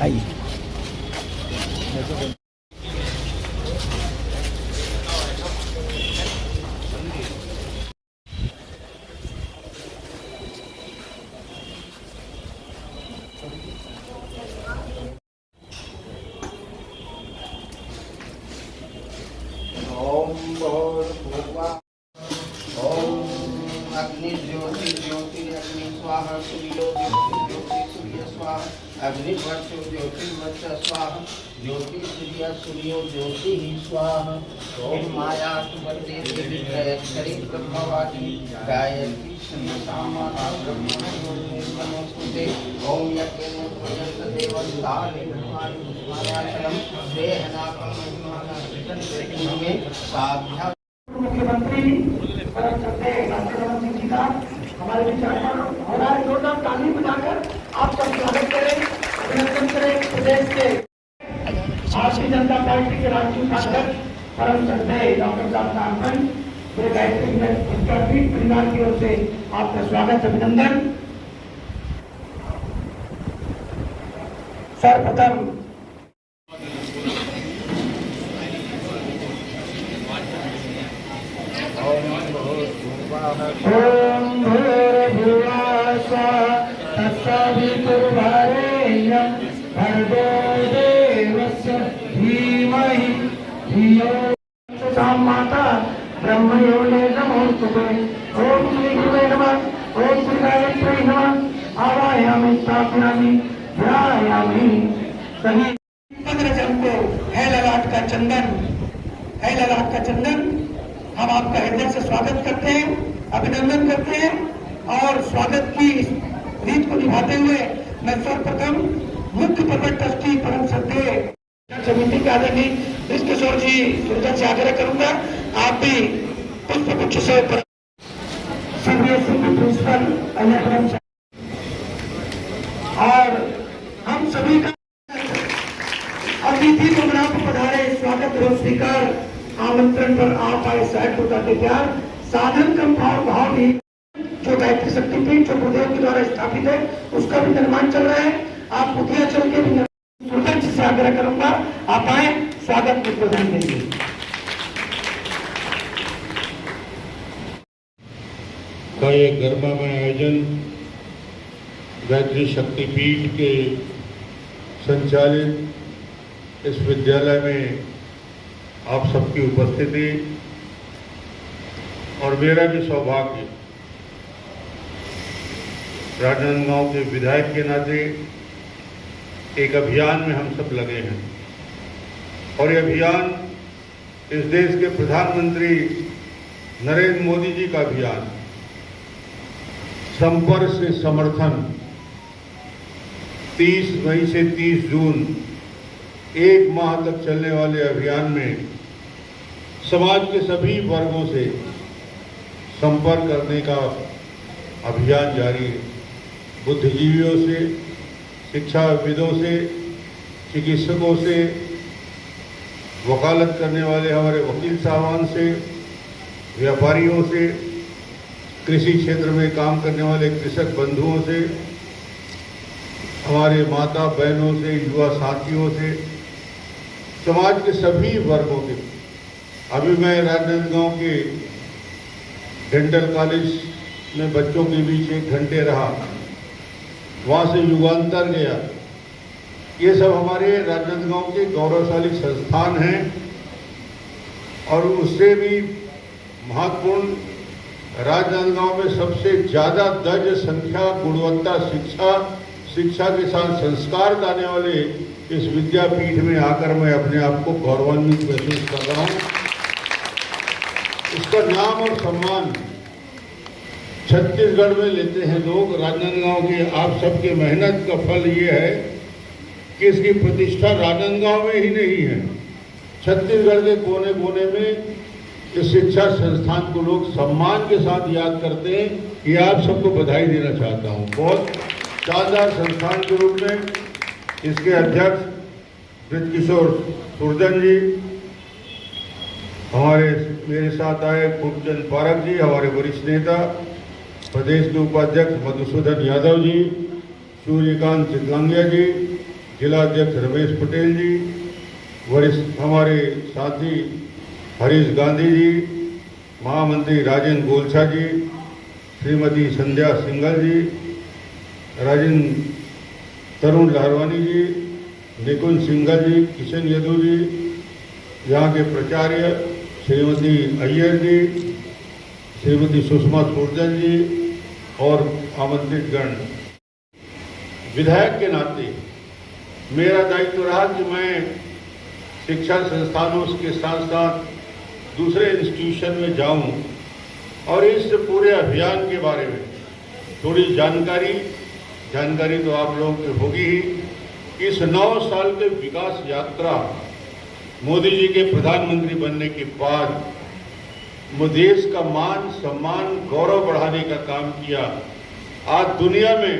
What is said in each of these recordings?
आइए। ओम भूर्भुवः ओम अग्नि ज्योति ज्योति अग्नि स्वाहा सूर्यो ज्योति ज्योति सूर्य स्वाहा अग्नि वर्ष ज्योति वर्ष स्वाहा ज्योति सूर्य सूर्यो ज्योति ही स्वाहा ओम माया सुवर्ते देवी त्रयक्षरी ब्रह्मवादी गायत्री श्रीसामाता ब्रह्मणोस्ते ओम यज्ञेन प्रजन्त देवस्तानि ब्रह्माणि मायाचलम देहनाकं में साध्या मुख्यमंत्री परम श्रद्धेय डॉक्टर रमन सिंह जी का हमारे विचार पर हो रहा है। जोरदार ताली बजाकर आप सब स्वागत करें, अभिनंदन करें। प्रदेश के भारतीय जनता पार्टी के राष्ट्रीय उपाध्यक्ष परम श्रद्धेय डॉक्टर साहब मेरे गायत्री परिवार की ओर से आपका स्वागत अभिनंदन। सर्वप्रथम ओम भूर्भुवः ओम भूर्भुवः तत्सवितुर्वरेण्यं भर्गो देवस्य धीमहि धियो सा माता ब्रह्मयोने नमोस्तुते। ओम श्री गुरुवे नमः। ओम श्री गायत्र्यै नमः। आवाहयामि स्थापयामि ध्यायामि। सही 15 जन को है ललाट का चंदन, है ललाट का चंदन हम आपका हृदय से स्वागत करते हैं, अभिनंदन करते हैं। और स्वागत की रीत को निभाते हुए मैं सर्वप्रथम मुख्य पर्वत ट्रस्टी परम श्रद्धेय समिति के आदरणीय किशोर जी सुरजा से आग्रह करूंगा, आप भी पुष्प गुच्छ से सीबीएसई के प्रिंसिपल और हम सभी का अतिथि प्रोग्राम को पधारे स्वागत एवं स्वीकार आमंत्रण पर आप आए साहब होता के प्यार साधन कम भाव भी जो गायत्री शक्तिपीठ जो गुरुदेव के द्वारा स्थापित है उसका भी निर्माण चल रहा है। आप बुधिया चल के भी सुरज से आग्रह करूंगा, आप आए स्वागत में प्रदान देंगे। का ये गरमामय आयोजन गायत्री शक्तिपीठ के संचालित इस विद्यालय में आप सबकी उपस्थिति और मेरा भी सौभाग्य राजनांदगांव के विधायक के नाते एक अभियान में हम सब लगे हैं और ये अभियान इस देश के प्रधानमंत्री नरेंद्र मोदी जी का अभियान संपर्क से समर्थन 30 मई से 30 जून एक माह तक चलने वाले अभियान में समाज के सभी वर्गों से संपर्क करने का अभियान जारी है। बुद्धिजीवियों से, शिक्षाविदों से, चिकित्सकों से, वकालत करने वाले हमारे वकील साहबान से, व्यापारियों से, कृषि क्षेत्र में काम करने वाले कृषक बंधुओं से, हमारे माता बहनों से, युवा साथियों से, समाज के सभी वर्गों के। अभी मैं राजनांदगांव के डेंटल कॉलेज में बच्चों के बीच 1 घंटे रहा, वहाँ से युगांतर गया। ये सब हमारे राजनांदगांव के गौरवशाली संस्थान हैं और उससे भी महत्वपूर्ण राजनांदगांव में सबसे ज़्यादा दर्ज संख्या गुणवत्ता शिक्षा के साथ संस्कार लाने वाले इस विद्यापीठ में आकर मैं अपने आप को गौरवान्वित महसूस कर रहा हूँ। इसका नाम और सम्मान छत्तीसगढ़ में लेते हैं लोग। राजनांदगांव की आप सबके मेहनत का फल ये है कि इसकी प्रतिष्ठा राजनांदगांव में ही नहीं है, छत्तीसगढ़ के कोने कोने में इस शिक्षा संस्थान को लोग सम्मान के साथ याद करते हैं। ये आप सबको बधाई देना चाहता हूँ। बहुत शानदार संस्थान के रूप में इसके अध्यक्ष बृजकिशोर सुरजन जी, मेरे साथ आए खूबचंद पारक जी, हमारे वरिष्ठ नेता, प्रदेश के उपाध्यक्ष मधुसूदन यादव जी, सूर्यकांत चितलांगिया जी, जिला अध्यक्ष रमेश पटेल जी, वरिष्ठ हमारे साथी हरीश गांधी जी, महामंत्री राजेंद्र गोलछा जी, श्रीमती संध्या सिंघल जी, राजेंद्र तरुण लहरवानी जी, निकुंज सिंघल जी, किशन यदु जी, यहाँ के प्राचार्य श्रीमती अय्यर जी, श्रीमती सुषमा सुरजन जी और आमंत्रित गण। विधायक के नाते मेरा दायित्व रहा कि मैं शिक्षा संस्थानों के साथ साथ दूसरे इंस्टीट्यूशन में जाऊं और इस पूरे अभियान के बारे में थोड़ी जानकारी तो आप लोगों की होगी ही। इस 9 साल के विकास यात्रा मोदी जी के प्रधानमंत्री बनने के बाद देश का मान सम्मान गौरव बढ़ाने का काम किया। आज दुनिया में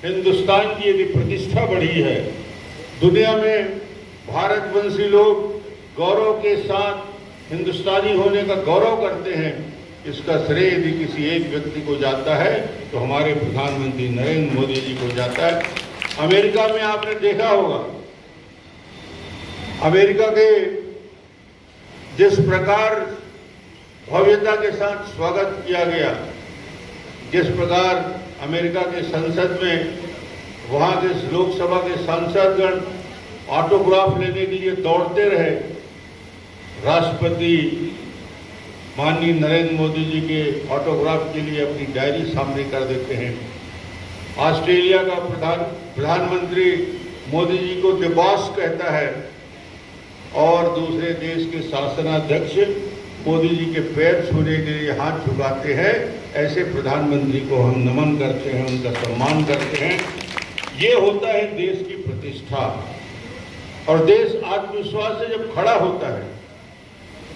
हिंदुस्तान की यदि प्रतिष्ठा बढ़ी है, दुनिया में भारतवंशी लोग गौरव के साथ हिंदुस्तानी होने का गौरव करते हैं, इसका श्रेय यदि किसी एक व्यक्ति को जाता है तो हमारे प्रधानमंत्री नरेंद्र मोदी जी को जाता है। अमेरिका में आपने देखा होगा, अमेरिका के जिस प्रकार भव्यता के साथ स्वागत किया गया, जिस प्रकार अमेरिका के संसद में वहां के लोकसभा के सांसदगण ऑटोग्राफ लेने के लिए दौड़ते रहे, राष्ट्रपति माननीय नरेंद्र मोदी जी के ऑटोग्राफ के लिए अपनी डायरी सामने कर देते हैं। ऑस्ट्रेलिया का प्रधानमंत्री मोदी जी को द बॉस कहता है और दूसरे देश के शासनाध्यक्ष मोदी जी के पैर छूने के लिए हाथ झुकाते हैं। ऐसे प्रधानमंत्री को हम नमन करते हैं, उनका सम्मान करते हैं। ये होता है देश की प्रतिष्ठा। और देश आत्मविश्वास से जब खड़ा होता है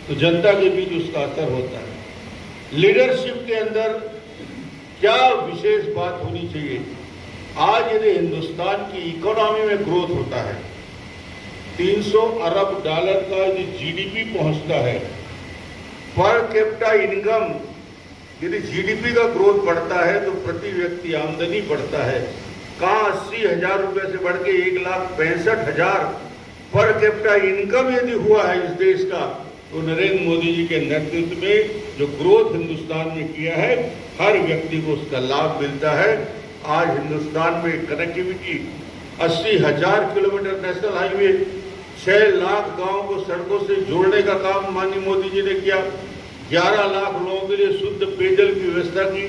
तो जनता के बीच उसका असर होता है। लीडरशिप के अंदर क्या विशेष बात होनी चाहिए? आज यदि हिंदुस्तान की इकोनॉमी में ग्रोथ होता है, 300 अरब डॉलर का यदि जीडीपी पहुंचता है, पर कैपिटा इनकम यदि जीडीपी का ग्रोथ बढ़ता है तो प्रति व्यक्ति आमदनी बढ़ता है। कहाँ 80,000 रुपये से बढ़ के 1,65,000 पर कैपिटा इनकम यदि हुआ है इस देश का, तो नरेंद्र मोदी जी के नेतृत्व में जो ग्रोथ हिंदुस्तान में किया है, हर व्यक्ति को उसका लाभ मिलता है। आज हिंदुस्तान में connectivity 80,000 kilometre national highway, 6 lakh गांवों को सड़कों से जोड़ने का काम माननीय मोदी जी ने किया। 11 लाख लोगों के लिए शुद्ध पेयजल की व्यवस्था की,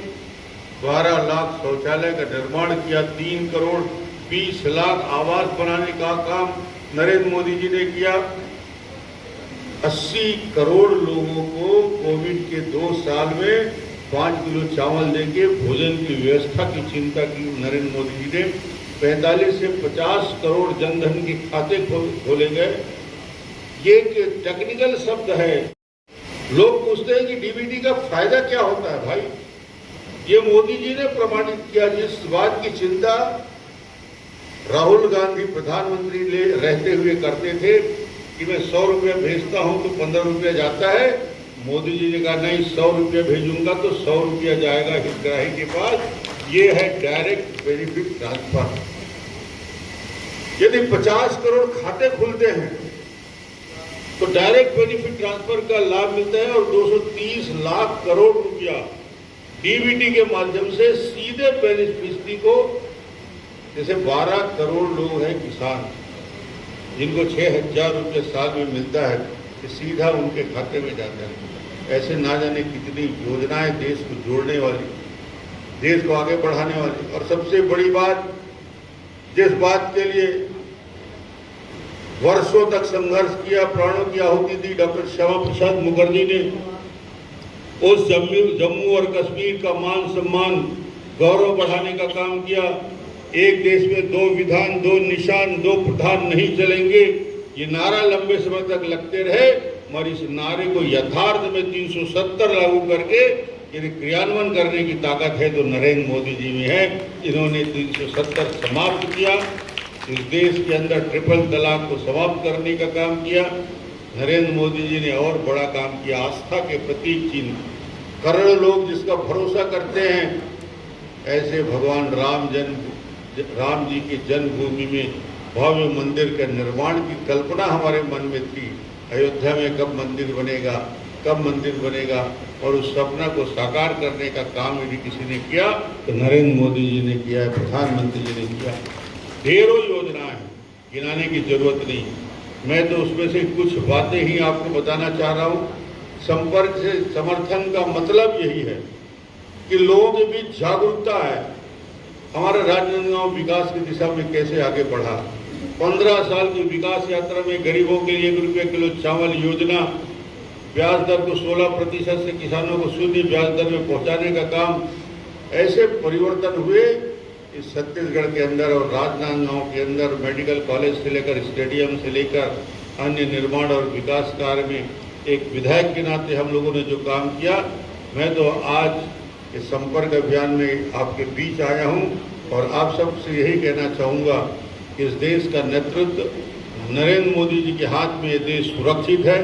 12 लाख शौचालय का निर्माण किया, 3 करोड़ 20 लाख आवास बनाने का काम नरेंद्र मोदी जी ने किया। 80 करोड़ लोगों को कोविड के 2 साल में 5 किलो चावल देके भोजन की व्यवस्था की चिंता की नरेंद्र मोदी जी ने। 45 से 50 करोड़ जनधन के खाते खोले गए। ये टेक्निकल शब्द है। लोग पूछते हैं कि डीबीटी का फायदा क्या होता है? भाई, ये मोदी जी ने प्रमाणित किया। जिस बात की चिंता राहुल गांधी प्रधानमंत्री रहते हुए करते थे कि मैं 100 रुपया भेजता हूं तो 15 रुपया जाता है, मोदी जी ने कहा नहीं, 100 रुपया भेजूंगा तो 100 रुपया जाएगा हितग्राही के पास। ये है डायरेक्ट बेनिफिट ट्रांसफर। यदि 50 करोड़ खाते खुलते हैं तो डायरेक्ट बेनिफिट ट्रांसफर का लाभ मिलता है और 230 लाख करोड़ रुपया डीबीटी के माध्यम से सीधे बेनिफिशियरी को, जैसे 12 करोड़ लोग हैं किसान जिनको 6,000 रुपये साल में मिलता है, कि सीधा उनके खाते में जाता है। ऐसे ना जाने कितनी योजनाएं देश को जोड़ने वाली, देश को आगे बढ़ाने वाली। और सबसे बड़ी बात, जिस बात के लिए वर्षों तक संघर्ष किया, प्राणों की आहुति दी डॉक्टर श्यामा प्रसाद मुखर्जी ने, उस जम्मू और कश्मीर का मान सम्मान गौरव बढ़ाने का काम किया। एक देश में 2 विधान, 2 निशान, 2 प्रधान नहीं चलेंगे, ये नारा लंबे समय तक लगते रहे। मगर इस नारे को यथार्थ में 370 लागू करके यदि क्रियान्वयन करने की ताकत है तो नरेंद्र मोदी जी में है। इन्होंने 370 समाप्त किया, इस देश के अंदर ट्रिपल तलाक को समाप्त करने का काम किया। नरेंद्र मोदी जी ने और बड़ा काम किया, आस्था के प्रतीक चिन्ह, करोड़ों लोग जिसका भरोसा करते हैं, ऐसे भगवान राम जी की जन्मभूमि में भव्य मंदिर के निर्माण की कल्पना हमारे मन में थी। अयोध्या में कब मंदिर बनेगा, और उस सपना को साकार करने का काम यदि किसी ने किया तो नरेंद्र मोदी जी ने किया है, प्रधानमंत्री जी ने किया। ढेरों योजनाएं गिनाने की जरूरत नहीं, मैं तो उसमें से कुछ बातें ही आपको बताना चाह रहा हूँ। संपर्क से समर्थन का मतलब यही है कि लोगों के बीच जागरूकता है। हमारा राजनांदगांव विकास की दिशा में कैसे आगे बढ़ा। 15 साल की विकास यात्रा में गरीबों के लिए 1 रुपये किलो चावल योजना, ब्याज दर को 16% से किसानों को शून्य ब्याज दर में पहुंचाने का काम, ऐसे परिवर्तन हुए इस छत्तीसगढ़ के अंदर और राजनांदगांव के अंदर। मेडिकल कॉलेज से लेकर स्टेडियम से लेकर अन्य निर्माण और विकास कार्य में एक विधायक के नाते हम लोगों ने जो काम किया, मैं तो आज इस संपर्क अभियान में आपके बीच आया हूं और आप सबसे यही कहना चाहूँगा कि इस देश का नेतृत्व नरेंद्र मोदी जी के हाथ में ये देश सुरक्षित है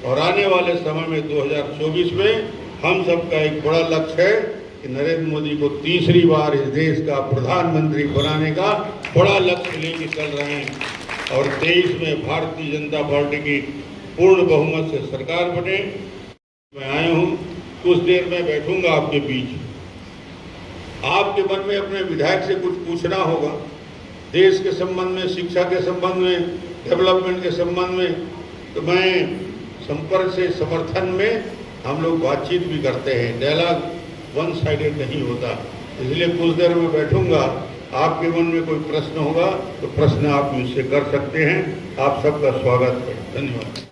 और आने वाले समय में 2024 में हम सबका एक बड़ा लक्ष्य है कि नरेंद्र मोदी को तीसरी बार इस देश का प्रधानमंत्री बनाने का बड़ा लक्ष्य लेके चल रहे हैं और 23 में भारतीय जनता पार्टी की पूर्ण बहुमत से सरकार बने। मैं आया हूँ, कुछ देर में बैठूंगा आपके बीच। आपके मन में अपने विधायक से कुछ पूछना होगा, देश के संबंध में, शिक्षा के संबंध में, डेवलपमेंट के संबंध में। तो मैं संपर्क से समर्थन में हम लोग बातचीत भी करते हैं, डायलॉग वन साइडेड नहीं होता। इसलिए कुछ देर में बैठूंगा, आपके मन में कोई प्रश्न होगा तो प्रश्न आप मुझसे कर सकते हैं। आप सबका स्वागत है, धन्यवाद।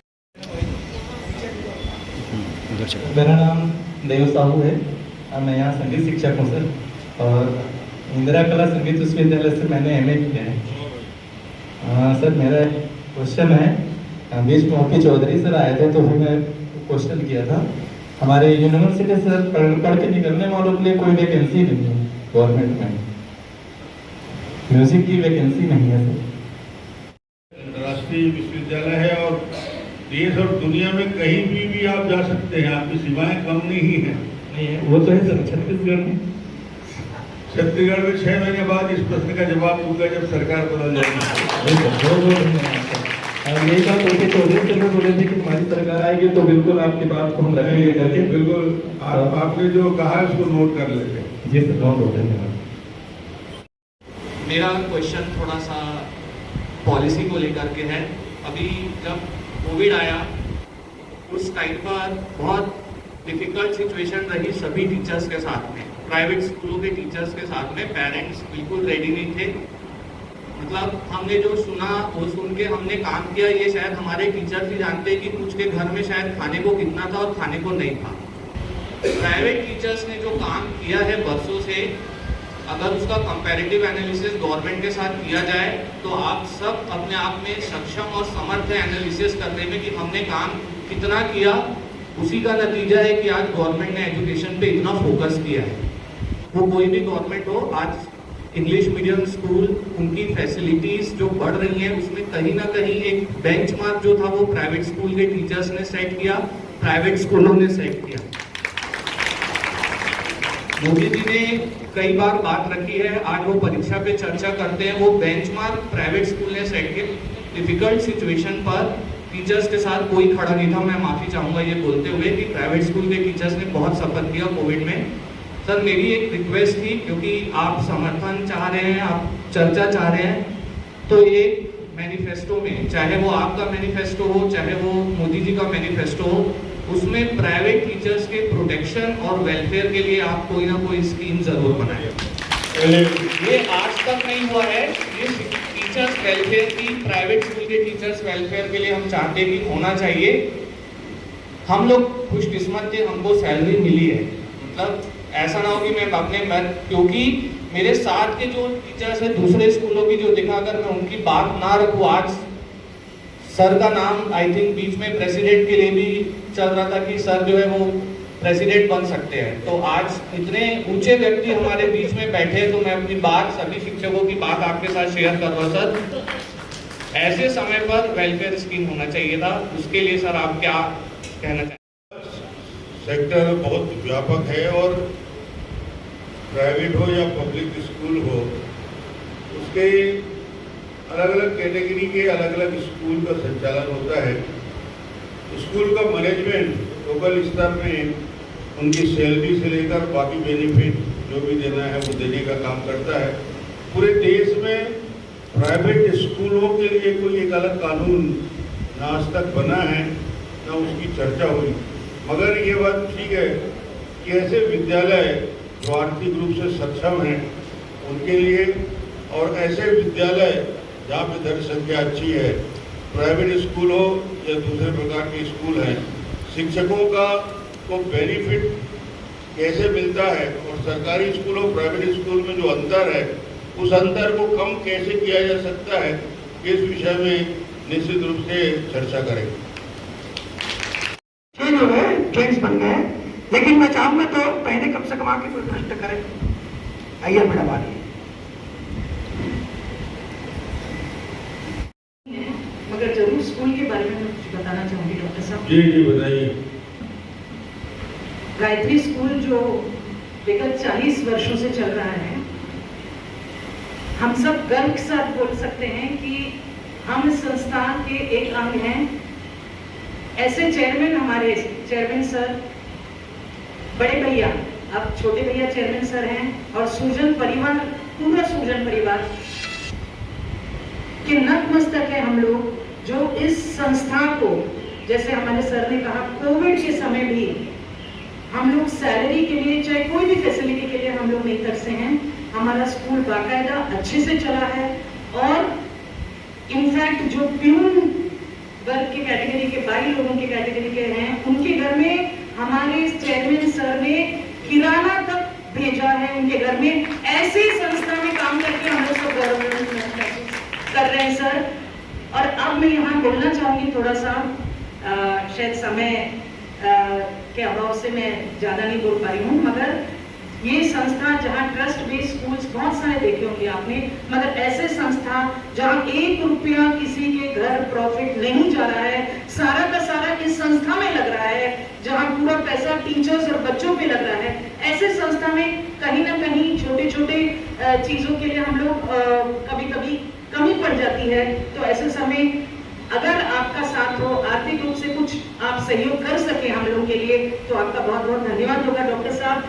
मेरा नाम देव साहू है, मैं यहाँ संगीत शिक्षक हूँ सर, और इंदिरा कला संगीत विश्वविद्यालय से मैंने MA किया है। सर मेरा क्वेश्चन है, बीच में OP चौधरी सर आए थे तो फिर मैं क्वेश्चन किया था, हमारे यूनिवर्सिटी सर पढ़ के निकलने वालों के लिए कोई वैकेंसी नहीं है गवर्नमेंट में, म्यूजिक की वैकेंसी नहीं है सर। अंतर्राष्ट्रीय विश्वविद्यालय है और देश और दुनिया में कहीं भी आप जा सकते हैं, आपकी सीमाएं कम नहीं है। नहीं है, वो तो है सर। छत्तीसगढ़ में 6 महीने बाद इस प्रश्न का जवाब दूंगा जब सरकार बदल जाएगी। यही बात OP चौधरी से मैं बोले थे कि हमारी सरकार आएगी तो बिल्कुल आपकी बात को हम रखेंगे करके। बिल्कुल आपने जो कहा है उसको नोट कर लेते हैं। जी सर, नोट होते हैं। मेरा क्वेश्चन थोड़ा सा पॉलिसी को लेकर के है। अभी जब कोविड आया उस टाइम पर बहुत डिफिकल्ट सिचुएशन रही सभी टीचर्स के साथ में, प्राइवेट स्कूलों के टीचर्स के साथ में। पेरेंट्स बिल्कुल रेडी नहीं थे, मतलब हमने जो सुना वो सुन के हमने काम किया। ये शायद हमारे टीचर्स भी जानते कि कुछ के घर में शायद खाने को कितना था और खाने को नहीं था। प्राइवेट टीचर्स ने जो काम किया है बरसों से, अगर उसका कंपैरेटिव एनालिसिस गवर्नमेंट के साथ किया जाए तो आप सब अपने आप में सक्षम और समर्थ है एनालिसिस करने में कि हमने काम कितना किया। उसी का नतीजा है कि आज गवर्नमेंट ने एजुकेशन पे इतना फोकस किया है। वो कोई भी गवर्नमेंट हो, आज इंग्लिश मीडियम स्कूल, उनकी फैसिलिटीज जो बढ़ रही हैं उसमें कहीं ना कहीं एक बेंचमार्क जो था वो प्राइवेट स्कूल के टीचर्स ने सेट किया, प्राइवेट स्कूलों ने सेट किया। मोदी जी ने कई बार बात रखी है, आज वो परीक्षा पे चर्चा करते हैं, वो बेंचमार्क प्राइवेट स्कूल ने सेट किया। डिफिकल्ट सिचुएशन पर टीचर्स के साथ कोई खड़ा नहीं था। मैं माफी चाहूंगा ये बोलते हुए कि प्राइवेट स्कूल के टीचर्स ने बहुत सफर किया कोविड में। सर मेरी एक रिक्वेस्ट थी, क्योंकि आप समर्थन चाह रहे हैं, आप चर्चा चाह रहे हैं, तो ये मैनिफेस्टो में, चाहे वो आपका मैनिफेस्टो हो चाहे वो मोदी जी का मैनिफेस्टो हो, उसमें प्राइवेट टीचर्स के प्रोटेक्शन और वेलफेयर के लिए आप कोई ना कोई स्कीम जरूर बनाएं। ये आज तक नहीं हुआ है। ये टीचर्स वेलफेयर की, प्राइवेट स्कूल के टीचर्स वेलफेयर के लिए हम चाहते हैं कि होना चाहिए। हम लोग खुशकिस्मत थे, हमको सैलरी मिली है, मतलब ऐसा ना हो कि मैं अपने क्योंकि मेरे साथ के जो टीचर्स हैं दूसरे स्कूलों की जो देखा, अगर मैं उनकी बात ना रखूँ, आज सर का नाम आई थिंक बीच में प्रेसिडेंट के लिए भी चल रहा था कि सर जो है वो प्रेसिडेंट बन सकते हैं। तो आज इतने ऊंचे व्यक्ति हमारे बीच में बैठे हैं, तो मैं अपनी बात, सभी शिक्षकों की बात आपके साथ शेयर कर रहा हूँ सर। ऐसे समय पर वेलफेयर स्कीम होना चाहिए था, उसके लिए सर आप क्या कहना चाहेंगे? सेक्टर बहुत व्यापक है और प्राइवेट हो या पब्लिक स्कूल हो, उसके अलग अलग कैटेगरी के अलग अलग स्कूल का संचालन होता है। स्कूल का मैनेजमेंट लोकल स्तर में उनकी सैलरी से लेकर बाकी बेनिफिट जो भी देना है वो देने का काम करता है। पूरे देश में प्राइवेट स्कूलों के लिए कोई एक अलग कानून ना आज तक बना है, ना उसकी चर्चा हुई। मगर ये बात ठीक है कि ऐसे विद्यालय जो आर्थिक रूप से सक्षम हैं उनके लिए, और ऐसे विद्यालय जहाँ पे दर संख्या अच्छी है, प्राइवेट स्कूल हो या दूसरे प्रकार के स्कूल हैं, शिक्षकों का को बेनिफिट कैसे मिलता है और सरकारी स्कूल और प्राइवेट स्कूल में जो अंतर है उस अंतर को कम कैसे किया जा सकता है, इस विषय में निश्चित रूप से चर्चा करेंगे। चेंज हो गए, चेंज बन गए, लेकिन मैं चाहूंगा तो पहले कम से कम आके कोई प्रश्न करें। आइए मैडम आइए। मगर जरूर स्कूल के बारे में कुछ बताना चाहूंगी डॉक्टर साहब। जी जी बताइए। गायत्री स्कूल जो विगत 40 वर्षों से चल रहा है, हम सब गर्व के साथ बोल सकते हैं कि हम इस संस्थान के एक अंग हैं। ऐसे चेयरमैन, हमारे चेयरमैन सर, बड़े भैया, अब छोटे भैया चेयरमैन सर हैं, और सूजन परिवार, पूरा सूजन परिवार के नतमस्तक है हम लोग, जो इस संस्था को, जैसे हमारे सर ने कहा, कोविड के समय भी हम लोग सैलरी के लिए, चाहे कोई भी फैसिलिटी के लिए हम लोग नहीं तरसे हैं। हमारा स्कूल बाकायदा अच्छे से चला है, और इनफैक्ट जो प्यून वर्ग के कैटेगरी के, 22 लोगों के कैटेगरी के हैं, उनके घर में हमारे चेयरमैन सर ने किराना तक भेजा है उनके घर में। ऐसी संस्था में काम करके हम लोग सब गवर्नमेंट कर रहे हैं सर। और अब मैं यहाँ बोलना चाहूंगी थोड़ा सा, शायद समय के अभाव से मैं ज्यादा नहीं बोल पा रही हूँ, मगर ये संस्था जहाँ ट्रस्ट बेस्ड स्कूल्स बहुत सारे देखे होंगे आपने, मगर ऐसे संस्था जहाँ 1 रुपया किसी के घर प्रॉफिट नहीं जा रहा है, सारा का सारा इस संस्था में लग रहा है, जहाँ पूरा पैसा टीचर्स और बच्चों पे लग रहा है, ऐसे संस्था में कहीं ना कहीं छोटे छोटे चीजों के लिए हम लोग कभी कभी कमी पड़ जाती है। तो ऐसे समय अगर आपका साथ हो, आर्थिक रूप से कुछ आप सहयोग कर सके हम लोगों के लिए, तो आपका बहुत बहुत धन्यवाद होगा डॉक्टर साहब।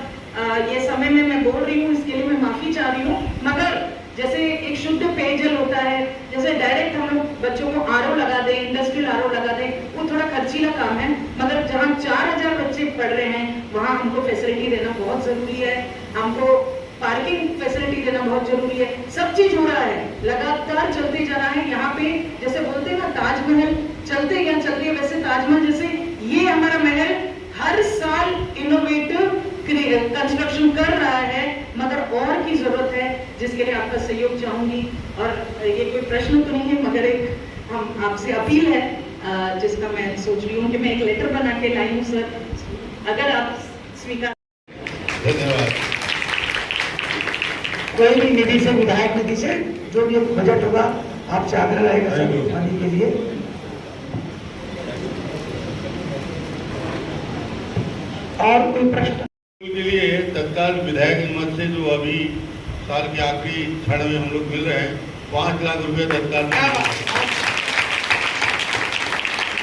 ये समय में मैं बोल रही हूँ, इसके लिए मैं माफी चाह रही हूँ, मगर जैसे एक शुद्ध पेयजल होता है, जैसे डायरेक्ट हम लोग बच्चों को आरओ लगा दें, इंडस्ट्रियल आरओ लगा दें, वो थोड़ा खर्चीला काम है, मगर जहाँ 4000 बच्चे पढ़ रहे हैं वहाँ हमको फैसिलिटी देना बहुत जरूरी है, हमको पार्किंग फैसिलिटी देना बहुत जरूरी है। सब चीज हो रहा है, लगातार चलते जा रहा है। यहाँ पे जैसे बोलते हैं ना, ताजमहल चलते या चलते, वैसे ताजमहल जैसे ये हमारा महल हर साल इनोवेटिव कंस्ट्रक्शन कर रहा है, मगर और की जरूरत है, जिसके लिए आपका सहयोग चाहूंगी। और ये कोई प्रश्न तो नहीं है, मगर एक हम आपसे अपील है, जिसका मैं सोच रही हूँ कि मैं एक लेटर बना के लाई हूँ सर, अगर आप स्वीकार। धन्यवाद। कोई भी निधि से, विधायक निधि से, जो भी बजट होगा, आपसे आग्रह रहेगा सर पानी के लिए। और कोई प्रश्न के लिए तत्काल विधायक हिम्मत से जो अभी साल के आखिरी क्षण में हम लोग मिल रहे हैं, 5 लाख रुपए तत्काल।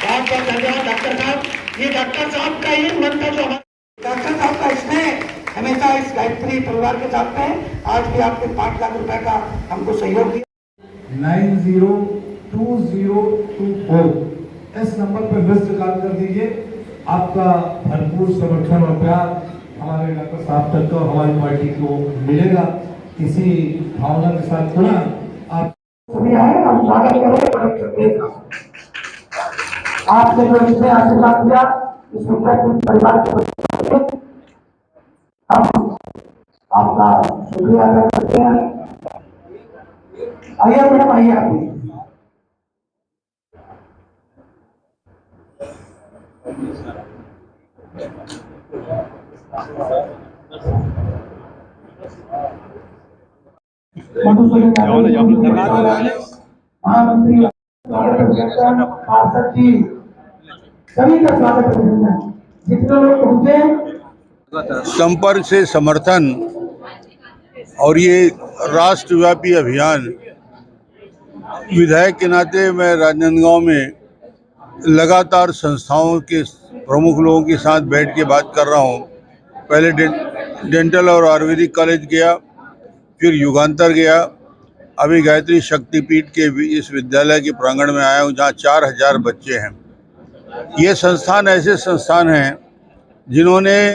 बहुत बहुत धन्यवाद डॉक्टर साहब। ये डॉक्टर साहब का ही मन था, जो डॉक्टर साहब का इसमें हमेशा इस गायत्री परिवार के साथ में, आज भी आपके 5 लाख रुपए का हमको सहयोग दिया। 902024 इस नंबर पर मिस्ड कॉल कर दीजिए। आपका भरपूर समर्थन और प्यार हमारे डॉक्टर साहब तक को, हमारी पार्टी को मिलेगा। इसी भावना के साथ पुनः आप सभी आए, हम स्वागत करें। आपने जो इसमें आशीर्वाद दिया, इस परिवार के हम आपका शुक्रिया अदा करते हैं। आइए मैडम, आइए आप भी। Thank you. महामंत्री पार्षद जी सभी का स्वागत है। जितने लोग पहुंचे संपर्क से समर्थन और ये राष्ट्रव्यापी अभियान, विधायक के नाते मैं राजनांदगांव में लगातार संस्थाओं के प्रमुख लोगों के साथ बैठ के बात कर रहा हूँ। पहले डेंटल और आयुर्वेदिक कॉलेज गया, फिर युगांतर गया, अभी गायत्री शक्तिपीठ के इस विद्यालय के प्रांगण में आया हूँ जहाँ 4000 बच्चे हैं। ये संस्थान ऐसे संस्थान हैं जिन्होंने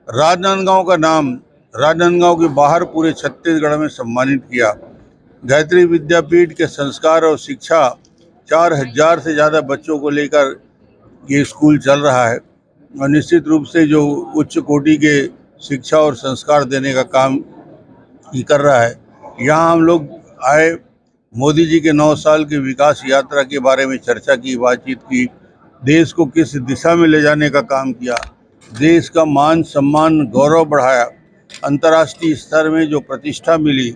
राजनांदगांव का नाम राजनांदगांव के बाहर पूरे छत्तीसगढ़ में सम्मानित किया। गायत्री विद्यापीठ के संस्कार और शिक्षा 4000 से ज़्यादा बच्चों को लेकर ये स्कूल चल रहा है और निश्चित रूप से जो उच्च कोटि के शिक्षा और संस्कार देने का काम ये कर रहा है। यहाँ हम लोग आए, मोदी जी के 9 साल की विकास यात्रा के बारे में चर्चा की, बातचीत की, देश को किस दिशा में ले जाने का काम किया, देश का मान सम्मान गौरव बढ़ाया, अंतर्राष्ट्रीय स्तर में जो प्रतिष्ठा मिली,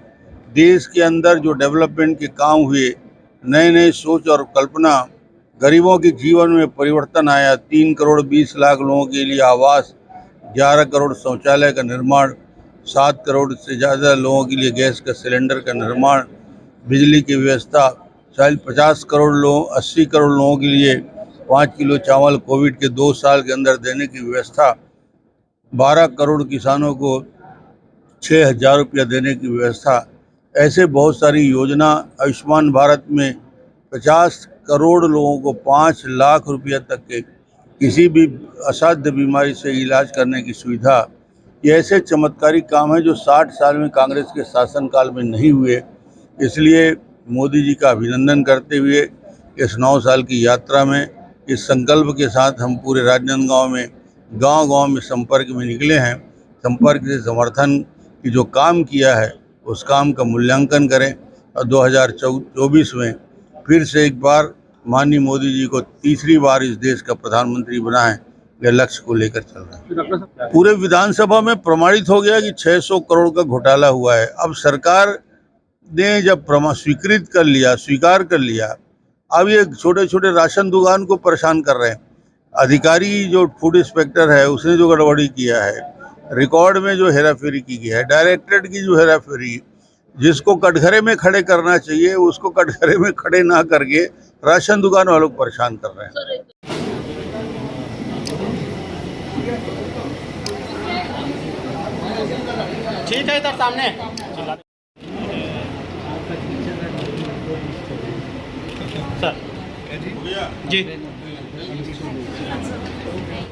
देश के अंदर जो डेवलपमेंट के काम हुए, नए नए सोच और कल्पना, गरीबों के जीवन में परिवर्तन आया, 3 करोड़ 20 लाख लोगों के लिए आवास, 11 करोड़ शौचालय का निर्माण, 7 करोड़ से ज़्यादा लोगों के लिए गैस का सिलेंडर का निर्माण, बिजली की व्यवस्था, 50 करोड़ लोग 80 करोड़ लोगों के लिए 5 किलो चावल कोविड के 2 साल के अंदर देने की व्यवस्था, 12 करोड़ किसानों को 6000 रुपया देने की व्यवस्था, ऐसे बहुत सारी योजना। आयुष्मान भारत में 50 करोड़ लोगों को 5 लाख रुपया तक के किसी भी असाध्य बीमारी से इलाज करने की सुविधा। ये ऐसे चमत्कारिक काम है जो 60 साल में कांग्रेस के शासनकाल में नहीं हुए। इसलिए मोदी जी का अभिनंदन करते हुए इस 9 साल की यात्रा में इस संकल्प के साथ हम पूरे राजनांदगांव में गांव-गांव में संपर्क में निकले हैं। संपर्क से समर्थन की जो काम किया है उस काम का मूल्यांकन करें और 2024 में फिर से एक बार माननीय मोदी जी को तीसरी बार इस देश का प्रधानमंत्री बनाएं, ये लक्ष्य को लेकर चल रहा है। पूरे विधानसभा में प्रमाणित हो गया कि 600 करोड़ का घोटाला हुआ है। अब सरकार ने जब स्वीकार कर लिया, अब ये छोटे छोटे राशन दुकान को परेशान कर रहे हैं। अधिकारी जो फूड इंस्पेक्टर है उसने जो गड़बड़ी किया है, रिकॉर्ड में जो हेराफेरी की गई है, डायरेक्टरेट की जो हेराफेरी, जिसको कटघरे में खड़े करना चाहिए उसको कटघरे में खड़े ना करके राशन दुकान वालों को परेशान कर रहे हैं। ठीक है, इधर सामने सर जी।